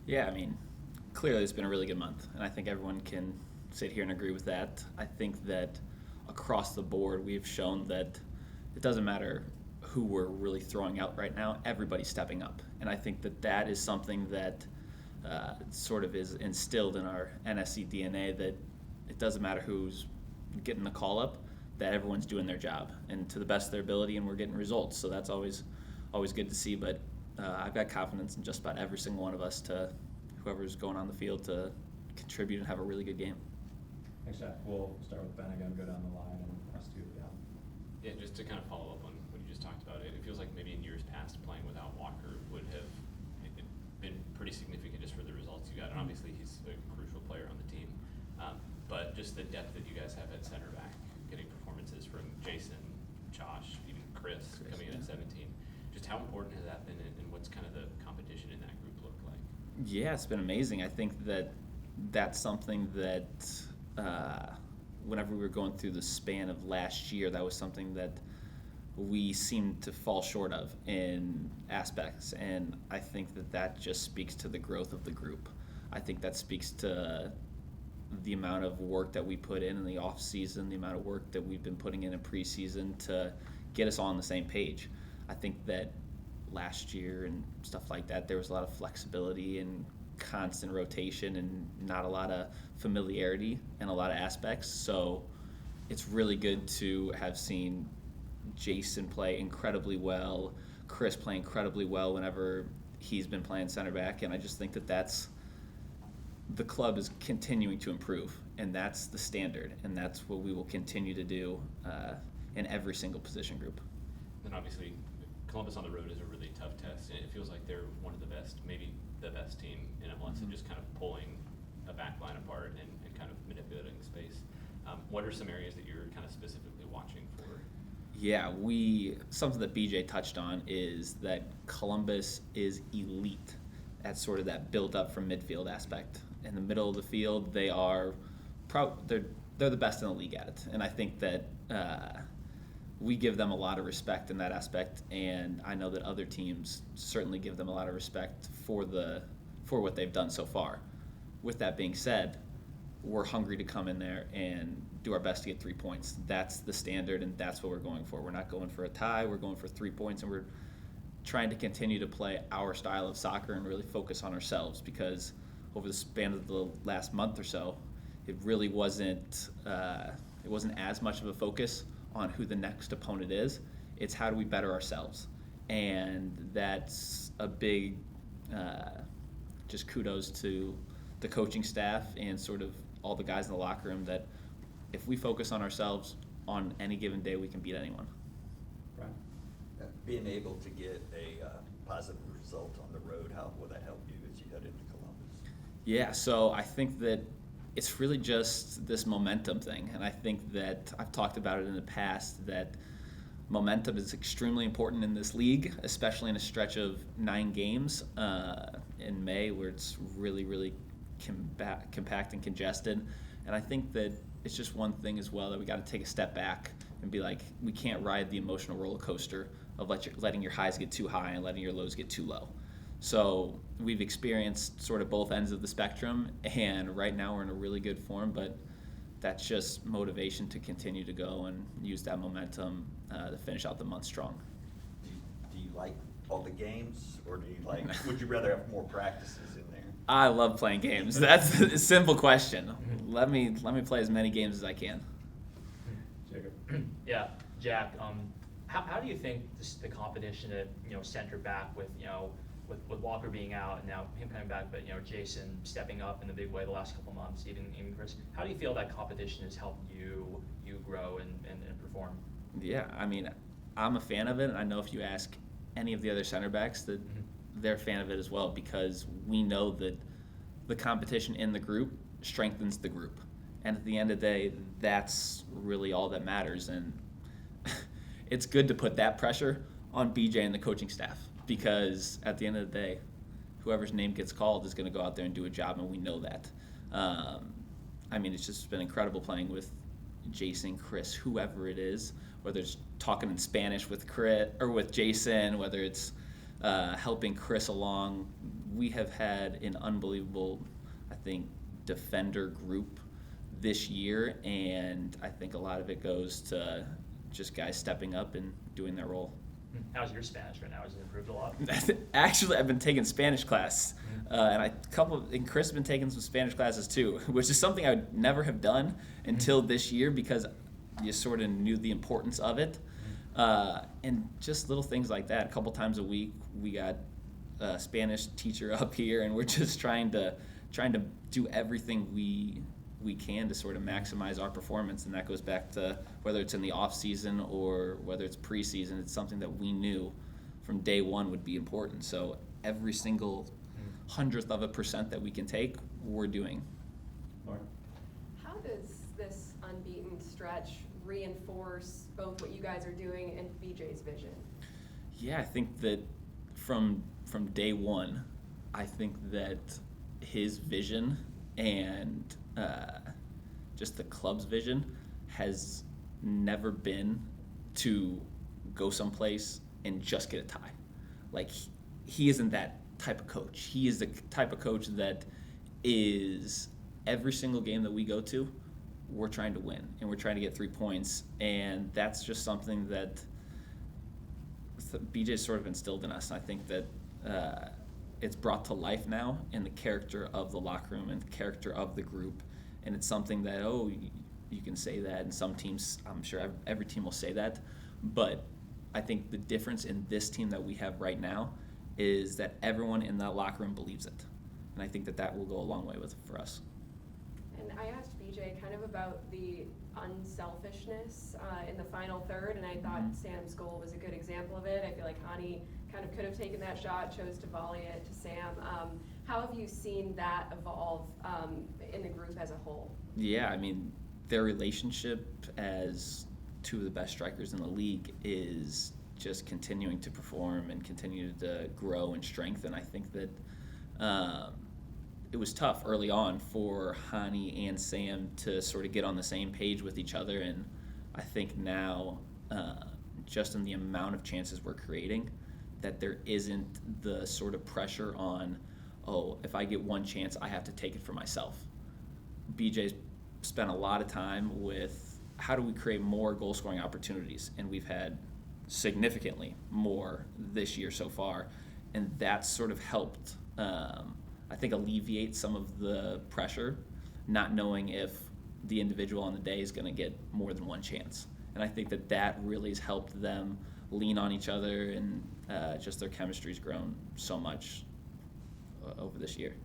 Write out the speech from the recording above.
Yeah, I mean, clearly it's been a really good month, and I think everyone can sit here and agree with that. I think that across the board, we've shown that it doesn't matter who we're really throwing out right now, everybody's stepping up. And I think that that is something that sort of is instilled in our NSC DNA, that it doesn't matter who's getting the call up, that everyone's doing their job and to the best of their ability, and we're getting results. So that's always good to see. But I've got confidence in just about every single one of us, to whoever's going on the field, to contribute and have a really good game. Thanks, Jack. We'll start with Ben again, go down the line, and us two down. Yeah, just to kind of follow up on what you just talked about, it feels like maybe in years past playing without Walker would have been pretty significant just for the results you got. And obviously he's a crucial player on the team. But just the depth that you guys have at center back, getting performances from Jason, Josh, even Chris coming in at 17. Just how important has that been, and what's kind of the competition in that group look like? Yeah, it's been amazing. I think that that's something that whenever we were going through the span of last year, that was something that we seemed to fall short of in aspects. And I think that that just speaks to the growth of the group. I think that speaks to the amount of work that we put in the off season, the amount of work that we've been putting in preseason to get us all on the same page. I think that last year and stuff like that, there was a lot of flexibility and constant rotation and not a lot of familiarity in a lot of aspects. So it's really good to have seen Jason play incredibly well, Chris play incredibly well whenever he's been playing center back, and I just think that that's the club is continuing to improve, and that's the standard, and that's what we will continue to do in every single position group. Then obviously Columbus on the road is a really tough test, and it feels like they're one of the best, maybe the best team in MLS, and just kind of pulling a back line apart and kind of manipulating space. What are some areas that you're kind of specifically watching for? Yeah, something that BJ touched on is that Columbus is elite at sort of that build up from midfield aspect. In the middle of the field, they're the best in the league at it, and I think that we give them a lot of respect in that aspect, and I know that other teams certainly give them a lot of respect for what they've done so far. With that being said, we're hungry to come in there and do our best to get 3 points. That's the standard, and that's what we're going for. We're not going for a tie. We're going for 3 points, and we're trying to continue to play our style of soccer and really focus on ourselves, because over the span of the last month or so, it really wasn't as much of a focus on who the next opponent is. It's how do we better ourselves, and that's a big just kudos to the coaching staff and sort of all the guys in the locker room, that if we focus on ourselves on any given day, we can beat anyone. Brian? Being able to get a positive result on the road, how will that help you as you head into Columbus? Yeah, so I think that it's really just this momentum thing, and I think that I've talked about it in the past, that momentum is extremely important in this league, especially in a stretch of 9 games in May, where it's really, really compact and congested. And I think that it's just one thing as well, that we got to take a step back and be like, we can't ride the emotional roller coaster of letting your highs get too high and letting your lows get too low. So we've experienced sort of both ends of the spectrum, and right now we're in a really good form, but that's just motivation to continue to go and use that momentum to finish out the month strong. Do you like all the games, or would you rather have more practices in there? I love playing games. That's a simple question. Let me play as many games as I can. Jacob? Yeah, Jack. How do you think the competition at center back with with Walker being out and now him coming back, but Jason stepping up in the big way the last couple months, even Chris? How do you feel that competition has helped you grow and perform? Yeah, I mean, I'm a fan of it, and I know if you ask any of the other center backs that they're a fan of it as well, because we know that the competition in the group strengthens the group. And at the end of the day, that's really all that matters. And it's good to put that pressure on BJ and the coaching staff, because at the end of the day, whoever's name gets called is going to go out there and do a job, and we know that. I mean, it's just been incredible playing with Jason, Chris, whoever it is, whether it's talking in Spanish with Chris or with Jason, whether it's helping Chris along we have had an unbelievable, I think, defender group this year, and I think a lot of it goes to just guys stepping up and doing their role. How's your Spanish right now? Has it improved a lot? Actually, I've been taking Spanish class, and Chris has been taking some Spanish classes too, which is something I would never have done until this year because you sort of knew the importance of it, and just little things like that. A couple times a week, we got a Spanish teacher up here, and we're just trying to do everything we can to sort of maximize our performance, and that goes back to whether it's in the off season or whether it's preseason. It's something that we knew from day one would be important. So every single 100% that we can take, we're doing. Maher? How does this unbeaten stretch reinforce both what you guys are doing and BJ's vision? Yeah, I think that from day one, I think that his vision and just the club's vision has never been to go someplace and just get a tie. Like, he isn't that type of coach. He is the type of coach that is every single game that we go to, we're trying to win and we're trying to get 3 points, and that's just something that BJ's sort of instilled in us. I think that it's brought to life now in the character of the locker room and the character of the group, and it's something that you can say that, and some teams, I'm sure every team will say that, but I think the difference in this team that we have right now is that everyone in that locker room believes it, and I think that will go a long way for us. And I asked BJ kind of about the unselfishness in the final third, and I thought Sam's goal was a good example of it. I feel like Hani kind of could have taken that shot, chose to volley it to Sam. How have you seen that evolve in the group as a whole? Yeah, I mean, their relationship as two of the best strikers in the league is just continuing to perform and continue to grow and strengthen. I think that it was tough early on for Hani and Sam to sort of get on the same page with each other, and I think now, just in the amount of chances we're creating, that there isn't the sort of pressure on, oh, if I get one chance, I have to take it for myself. BJ's spent a lot of time with how do we create more goal-scoring opportunities, and we've had significantly more this year so far, and that's sort of helped, I think, alleviate some of the pressure, not knowing if the individual on the day is going to get more than one chance. And I think that really has helped them lean on each other, and just their chemistry's grown so much over this year.